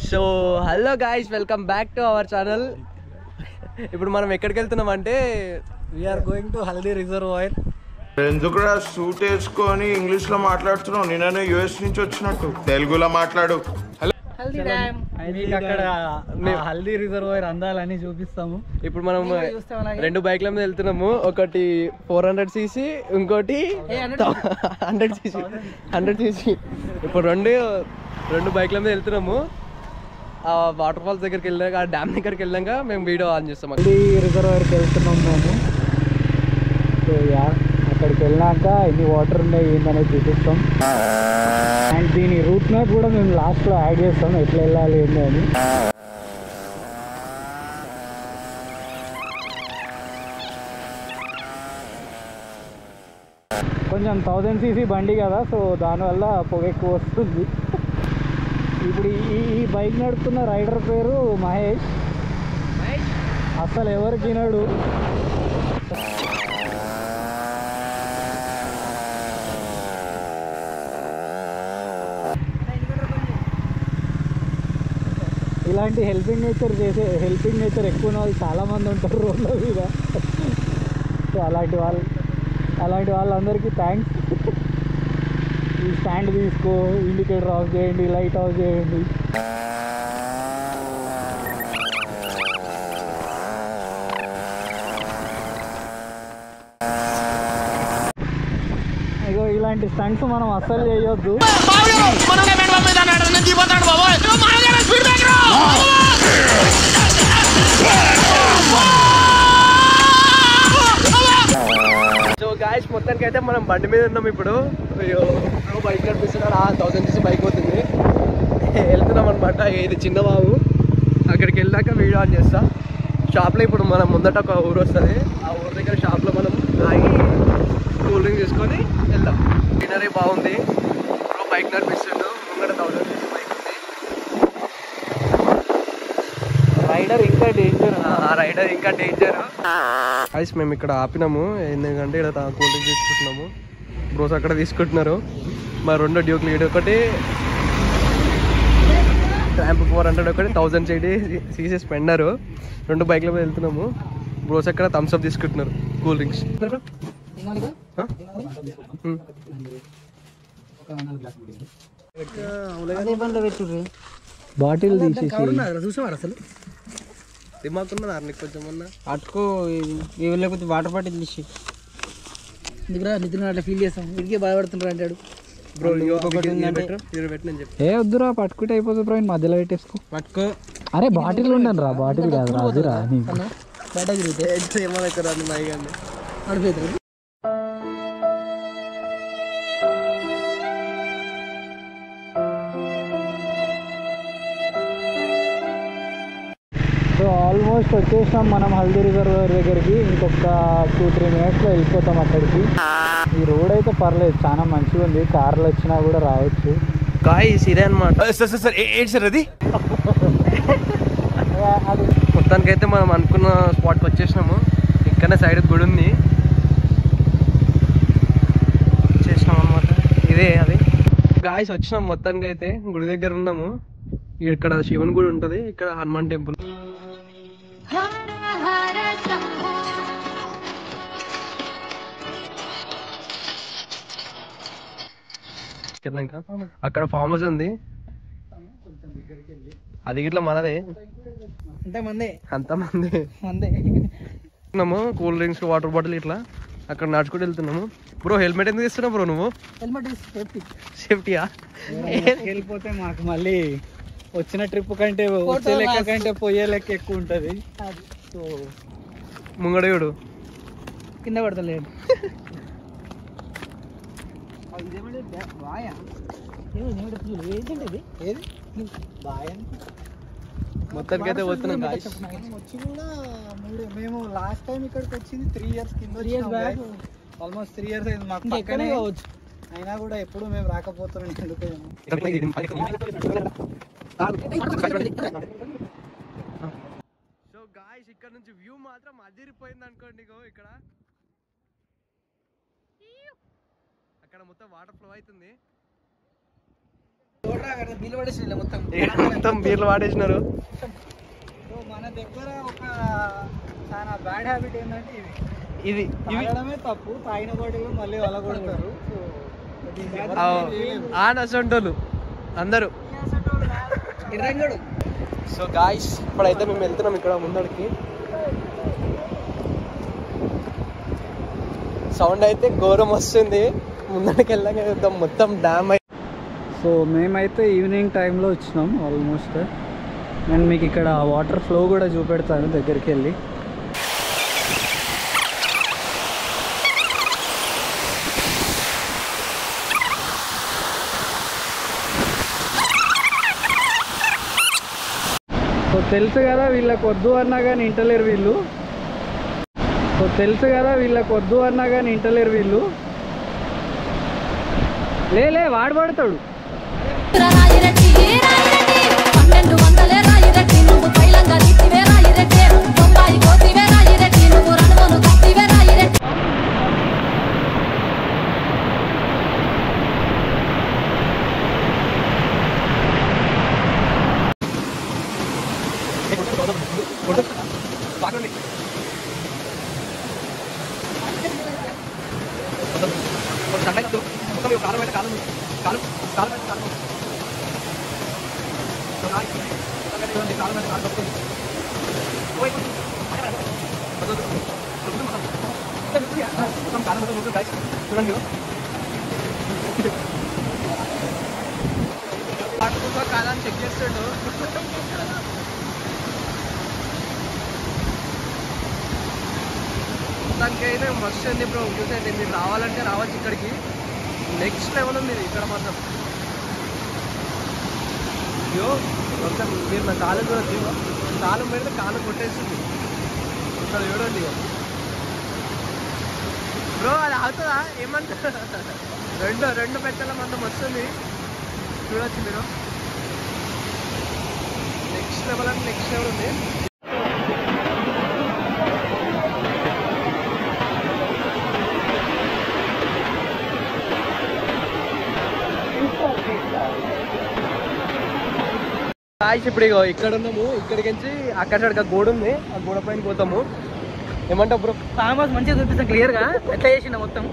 So hello guys, welcome back to our channel. ఇప్పుడు మనం ఎక్కడికి వెళ్తున్నాం అంటే we are going to Haldi reservoir. ఎందుకురా సూట్ వేసుకొని ఇంగ్లీష్ లో మాట్లాడుతున్నావు? నేనే యుఎస్ నుంచి వచ్చినట్టు తెలుగులో మాట్లాడు. అక్కడ హల్దీ రిజర్వాయర్ అందాలని చూపిస్తాము. ఇప్పుడు మనం రెండు బైక్ల మీద వెళ్తున్నాము. ఒకటి 400cc, ఇంకోటి 100cc. ఇప్పుడు రెండు బైక్ల మీద వెళ్తున్నాము. ఆ వాటర్ ఫాల్స్ దగ్గరికి వెళ్ళాక, ఆ డ్యామ్ దగ్గరికి వెళ్ళాక మేము వీడియో ఆన్ చేస్తాం. హల్దీ రిజర్వాయర్కి వెళ్తున్నాం మేము. సో అక్కడికి వెళ్ళాక ఎన్ని వాటర్ ఉన్నాయి ఏందనేది చూపిస్తాం. అండ్ దీని రూట్ మ్యాప్ కూడా మేము లాస్ట్లో యాడ్ చేస్తాం, ఎట్లా వెళ్ళాలి ఏంది అని. కొంచెం 1000cc బండి కదా, సో దానివల్ల పొగ ఎక్కువ వస్తుంది. ఇప్పుడు ఈ బైక్ నడుపుతున్న రైడర్ పేరు మహేష్. అసలు ఎవరికి వినడు. ఇలాంటి హెల్పింగ్ నేచర్ ఎక్కువ వాళ్ళు చాలామంది ఉంటారు రోడ్ల మీద. సో అలాంటి వాళ్ళందరికీ థ్యాంక్స్. ఈ స్టాండ్ తీసుకో, ఇండికేటర్ ఆఫ్ చేయండి, లైట్ ఆఫ్ చేయండి. ఇగో ఇలాంటి స్టంట్స్ మనం అస్సలు చేయొద్దు. సో గాయ్స్, మొత్తానికి అయితే మనం బండి మీద ఉన్నాం. ఇప్పుడు బైక్ నడిపిస్తున్నాడు. 1000cc బైక్ పోతుంది, వెళ్తున్నాం అనమాట. ఇది చిన్న బాబు. అక్కడికి వెళ్ళాక వీడియో ఆన్ చేస్తా. షాప్లో ఇప్పుడు మనం ముందట ఒక ఊరు వస్తుంది. ఆ ఊరు దగ్గర షాప్లో మనం ఆగి కూల్ డ్రింక్ తీసుకొని వెళ్దాం. సీనరీ బాగుంది. బైక్ నడిపిస్తుండు. ముందట 1000cc బైక్ ఉంది. రైడర్ ఇంకా డేంజర్. ఐస్ మేము ఇక్కడ ఆపినాము ఎందుకంటే ఇక్కడ కూల్ డ్రింక్ తీసుకుంటున్నాము. బ్రోస్ అక్కడ తీసుకుంటున్నారు. మా రెండు డ్యూక్ లీడ్, ఒకటి ట్రాంప్ 400, ఒకటి 1000cc స్పెండర్. రెండు బైక్ల మీద వెళ్తున్నాము. బ్రోస్ అక్కడ థమ్స్ అప్ తీసుకుంటున్నారు, కూల్ డ్రింక్స్. బాటిల్ తీసేసి చూసేవారు అసలు దిమాకున్నదా నీకు కొంచెం అన్నా? అటుకో లేకపోతే వాటర్ బాటిల్ తీసి దగ్గర నిద్ర అట్లా ఫీల్ చేస్తాం. వీడికే బాధపడుతుంటారు అంటాడు. బ్రో నేను చెప్పి ఏ వద్దురా, పట్టుకుంటే అయిపోతుంది బ్రో. మధ్యలో పెట్టేసుకో, పట్టుకో. అరే బాటిల్ ఉండను రా, బాటిల్ కాదు రాదురా. బయట తిరిగితే ఏమో దగ్గర మైగాన్ని అడిపోతుంది. సో ఆల్మోస్ట్ వచ్చేసాం మనం హల్దీ రిజర్వాయర్ దగ్గరికి. ఇంకొక 2-3 minutesలో వెళ్ళిపోతాం అక్కడికి. ఈ రోడ్ అయితే పర్లేదు, చాలా మంచిగా ఉంది. కార్లు వచ్చినా కూడా రావచ్చు. గాయ్స్ ఇదే అనమాట. అది మొత్తానికి అయితే మనం అనుకున్న స్పాట్కి వచ్చేసినాము. ఇక్కడనే సైడ్ గుడి ఉంది, వచ్చేసినాం అనమాట. ఇదే అది గాయ్స్, వచ్చినాం. మొత్తానికి అయితే గుడి దగ్గర ఉన్నాము. ఇక్కడ శివుని గుడి ఉంటుంది, ఇక్కడ హనుమాన్ టెంపుల్. అక్కడ ఫామ్ హౌస్ ఉంది, అది ఇట్లా మనదే. అంతమంది కూల్ డ్రింక్స్, వాటర్ బాటిల్ ఇట్లా అక్కడ నడుచుకుంటూ వెళ్తున్నాము. బ్రో హెల్మెట్ ఎందుకు ఇస్తున్నావు బ్రో నువ్వు? సేఫ్టీయా? వెళ్ళిపోతే మాకు మళ్ళీ వచ్చిన ట్రిప్ కంటే వచ్చే లెక్క కంటే పోయే లెక్క ఎక్కువ ఉంటుంది. సో ముంగడేయుడు కింద పడతలేదు. మొత్తానికి అయితే వస్తున్నాం. వచ్చి కూడా మేము లాస్ట్ టైం ఇక్కడికి వచ్చింది 3 years కింద. ఆల్మోస్ట్ 3 years అయింది మాకు. పక్కనే కావచ్చు, అయినా కూడా ఎప్పుడు మేము రాకపోతున్నాం. సో గాయ్స్, ఇక్కడ నుంచి వ్యూ మాత్రం అదిరిపోయింది అనుకోండి. ఇక్కడ అక్కడ మొత్తం వాటర్ ఫ్లో అవుతుంది. మొత్తం బీర్లు వాడేసినారు. మన దగ్గర ఒక చాలా బ్యాడ్ హ్యాబిట్ ఏంటంటే ఇది తాగడమే తప్పు, తాగిన బాటిల్ మళ్ళీ వల కొడతారు. ఆనసంటోళ్ళు అందరూ. సో గాయ్స్ ఇప్పుడైతే మేము వెళ్తున్నాం ఇక్కడ ముందడికి. సౌండ్ అయితే ఘోరం వస్తుంది. ముందడికి వెళ్ళాక వెళ్తాం మొత్తం డ్యామ్ అయి. సో మేమైతే ఈవినింగ్ టైంలో వచ్చినాం ఆల్మోస్ట్. నేను మీకు ఇక్కడ వాటర్ ఫ్లో కూడా చూపెడతాను దగ్గరికి వెళ్ళి. సో తెలుసు కదా వీళ్ళకి వద్దు అన్నా కానీ ఇంటలేరు వీళ్ళు. లే వాడు పడతాడు. కాదని చెక్ చేస్తాడు. దానికైతే మస్తు ఉంది బ్రో. చూసండి, మీరు రావాలంటే రావచ్చు ఇక్కడికి. నెక్స్ట్ లెవెల్ ఉంది ఇక్కడ మాత్రం. అయ్యో మొత్తం మీరు నా కాలు చూడొచ్చు. కాలు పెడితే కాలు కొట్టేస్తుంది. ఇక్కడ చూడండి బ్రో, అది అవుతుందా ఏమంటారు? రెండు పెట్టల మందం వస్తుంది, చూడొచ్చు మీరు. నెక్స్ట్ లెవెల్ అంటే నెక్స్ట్ లెవెల్ ఉంది. ఇప్పుడు ఇక్కడ ఉన్నాము. ఇక్కడికి నుంచి అక్కడ గోడ ఉంది, ఆ గోడ పైన పోతాము. ఏమంటావు బ్రో? ఫామ్ హౌస్ మంచిగా చూపిస్తాం క్లియర్గా ఎట్లా చేసిన మొత్తం.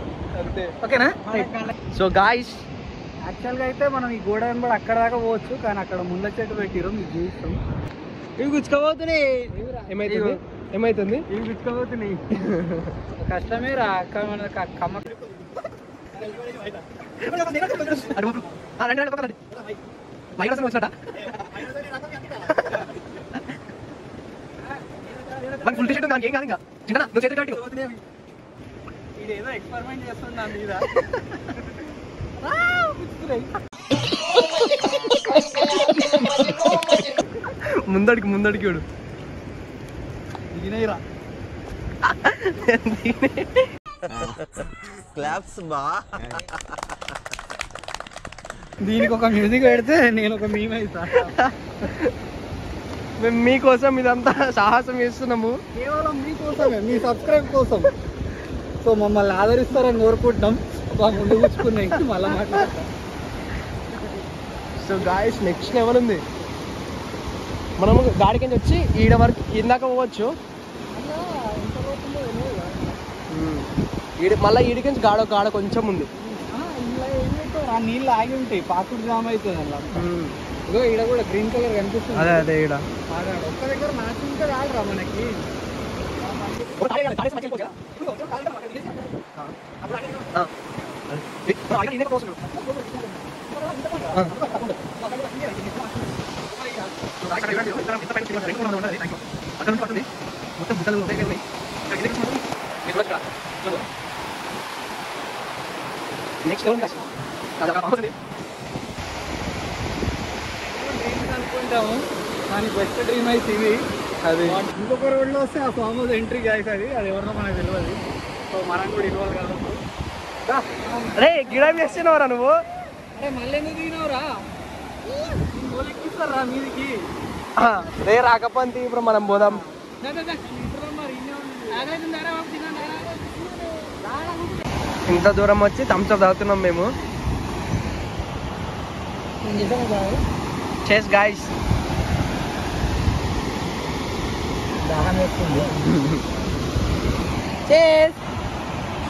అంతే, ఓకేనా? సో గాయ్స్ యాక్చువల్గా అయితే మనం ఈ గోడ కూడా అక్కడ దాకా పోవచ్చు, కానీ అక్కడ ముళ్ళ చెట్టు పెట్టిరు, మీకు చూపిస్తాం. ఇవి గుచ్చుకోబోతున్నాయి. ఏమైతుంది? ఇవి గుచ్చుకోబోతున్నాయి. కష్టమే రా కమ్మ. ఫుల్ టీ షర్ట్ దానికి ఏం కాదు. ఇంకా చిన్న నువ్వు చేతి కట్టి ఇదేదో ఎక్స్పెరిమెంట్ చేస్తున్నా మీద. ముందడికి వాడు దిగినాయిరా. క్లాప్స్ బా. దీనికి ఒక మ్యూజిక్ పెడితే నేను ఒక మీమ్ అవుతా. మేము మీకోసం ఇదంతా సాహసం చేస్తున్నాము, కేవలం మీకోసమే, మీ సబ్స్క్రైబ్ కోసం. సో మమ్మల్ని ఆదరిస్తారని కోరుకుంటున్నాం. ముందు కూర్చుకున్నాయి మళ్ళీ మాట్లాడతాం. సో గాయస్ నెక్స్ట్ లెవెల్ ఉంది. మనము గాడికి వచ్చి ఈడ వరకు ఇందాక పోవచ్చు. మళ్ళీ ఈడికి నుంచి గాడ కొంచెం ఉంది. ఆ నీళ్ళు ఆగి ఉంటాయి, పాకుడు జామ్ అవుతుంది అలా. ఇదో ఈడ కూడా గ్రీన్ కలర్ కనిపిస్తుంది. అదే ఈడ ఒక్క దగ్గర మ్యాచ్ ఉంటే ఆడరా మనకి. నెక్స్ట్ అనుకుంటాము కానీ బెస్ట్ డ్రీమ్ అయితే ఇది. అది ఇంకొక రోడ్లో వస్తే ఆ ఫామ్ హౌస్ ఎంట్రీ అవుతుంది, అది ఎవరినో మనకు తెలియదు. సో మనం కూడా ఇన్వాల్వ్ కావచ్చు. అరే గిడ వేస్తున్నావురా నువ్వు? అరే మళ్ళీ ఎందుకు దిగినావురా? ఎక్కిస్తారా మీదికి? రే రాకపోతే ఇప్పుడు మనం పోదాం. ఇంత దూరం వచ్చి థమ్స్అప్ తాగుతున్నాం మేము. నేను చేశాను బాగా చేస్ గాయస్. దాహం వేస్తుంది. చేస్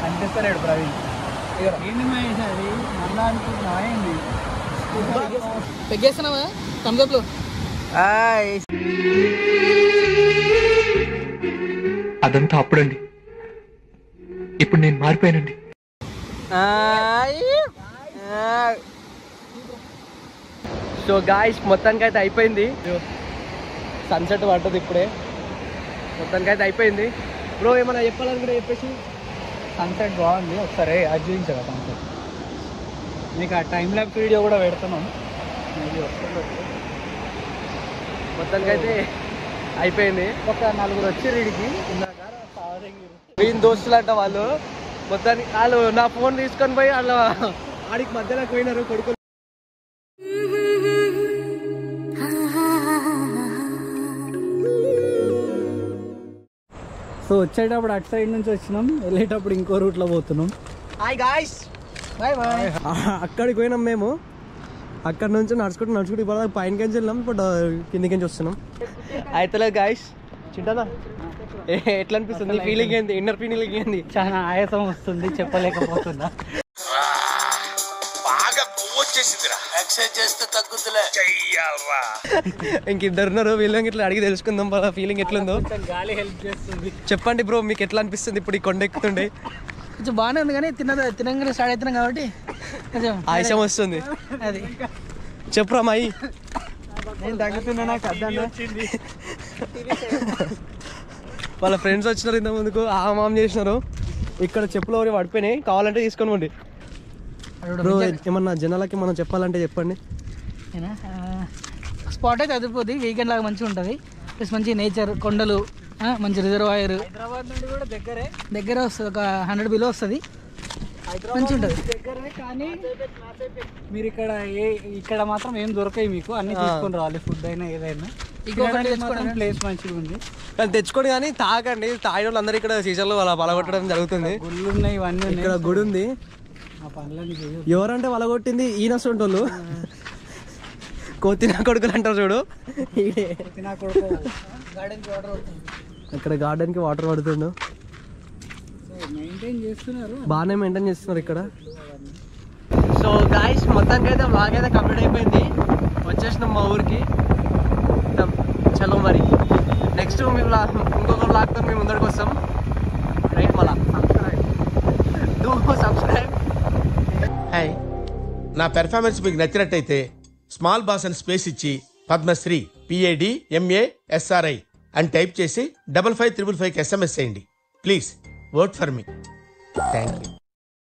అనిపిస్తలేడు ప్రవీణ్. ఏంది మహేష్ అది మళ్ళా అనుకుంటున్నా ఏంది పెగ్గేస్తున్నావా థమ్స్అప్లో? అదంతా అప్పుడండి, ఇప్పుడు నేను మారిపోయానండి. సో గాయస్ మొత్తానికి అయితే అయిపోయింది. సన్సెట్ పడుతుంది ఇప్పుడే. మొత్తానికి అయితే అయిపోయింది. బ్రో ఏమన్నా చెప్పాలని కూడా చెప్పేసి. సన్సెట్ బాగుంది, ఒకసారి అది చూపించగా సన్సెట్. మీకు ఆ టైం ల్యాప్స్ వీడియో కూడా పెడుతున్నాం. మొత్తానికి అయితే అయిపోయింది. ఒక 4 వచ్చి వీడికి వీని దోస్తులు అంట వాళ్ళు. మొత్తానికి వాళ్ళు నా ఫోన్ తీసుకొని పోయి వాళ్ళ ఆడికి మధ్యలోకి పోయినారు కొడుకులు. సో వచ్చేటప్పుడు అటు సైడ్ నుంచి వచ్చినాం, వెళ్ళేటప్పుడు ఇంకో రూట్లో పోతున్నాం. Hi guys, bye bye. అక్కడికి పోయినాం మేము. అక్కడ నుంచి నడుచుకుంటూ ఇప్పుడు పైనకించి వెళ్ళాం. ఇప్పుడు కిందికించి వస్తున్నాం. అయితలేదు గాయ్స్. చింటానా ఎట్లా అనిపిస్తుంది? ఫీలింగ్ ఏంది? ఇన్నర్ ఫీలింగ్ ఏంది? చాలా ఆయాసం వస్తుంది, చెప్పలేకపోతున్నా. ఇంకిద్దరున్నారు, వీళ్ళకి ఇట్లా అడిగి తెలుసుకుందాం వాళ్ళ ఫీలింగ్ ఎట్లుందో. గాలి హెల్ప్ చేస్తుంది. చెప్పండి బ్రో, మీకు ఎట్లా అనిపిస్తుంది ఇప్పుడు ఈ కొండ ఎక్కుతుండే? కొంచెం బాగానే ఉంది, కానీ తినంగానే స్టార్ట్ అవుతున్నాం కాబట్టి కొంచెం ఆయాసం వస్తుంది. అది చెప్పురా మాయి. నేను తగ్గుతున్నా, నాకు అర్థం. వాళ్ళ ఫ్రెండ్స్ వచ్చినారు ఇంత ముందుకు, మామ చేసినారు. ఇక్కడ చెప్పులు ఎవరు పడిపోయినాయి, కావాలంటే తీసుకొని పోండి. బ్రో ఏమన్నా జనాలకి మనం చెప్పాలంటే చెప్పండి. స్పాట్ అయితే అదిపోద్ది, వీకెండ్ లాగా మంచిగా ఉంటుంది. ప్లస్ మంచి నేచర్, కొండలు, మంచి రిజర్వాయర్. హైదరాబాద్ నుండి కూడా దగ్గర వస్తుంది, ఒక 100 బిలో వస్తుంది. మంచిగా ఉంటుంది దగ్గరనే. కానీ మీరు ఇక్కడ మాత్రం ఏం దొరకాయి మీకు, అన్ని తీసుకొని రావాలి. ఫుడ్ అయినా ఏదైనా ప్లేస్ మంచిగా ఉంది. కానీ తెచ్చుకోండి, కానీ తాగండి. తాగిన వాళ్ళు అందరూ ఇక్కడ సీజన్లో వాళ్ళ పలగొట్టడం జరుగుతుంది. గుళ్ళు ఉన్నాయి, ఇవన్నీ ఉన్నాయి. ఇక్కడ గుడి ఉంది. ఆ పనులన్నీ ఎవరంటే వలగొట్టింది ఈయన సొంటోళ్ళు. కోతినా కొడుకులు అంటారు చూడు. ఇక్కడ గార్డెన్ కి వాటర్ పడుతుండు. బాగానే మెయింటైన్ చేస్తున్నారు ఇక్కడ. సో గాయ్స్ మొత్తానికి అయితే వ్లాగ్ అయితే కంప్లీట్ అయిపోయింది. వచ్చేసినాం మా ఊరికి. చలో మరి నెక్స్ట్ మీ వ్లాగ్ ఇంకొక వ్లాగ్తో మేము ముందరికి వస్తాం. రైట్ మళ్ళా సబ్స్క్రైబ్. హాయ్, నా పెర్ఫార్మెన్స్ మీకు నచ్చినట్టయితే స్మాల్ బాస్ అని స్పేస్ ఇచ్చి పద్మశ్రీ PADMASRI అని టైప్ చేసి 5555కి SMS చేయండి. Please vote for me. Thank you.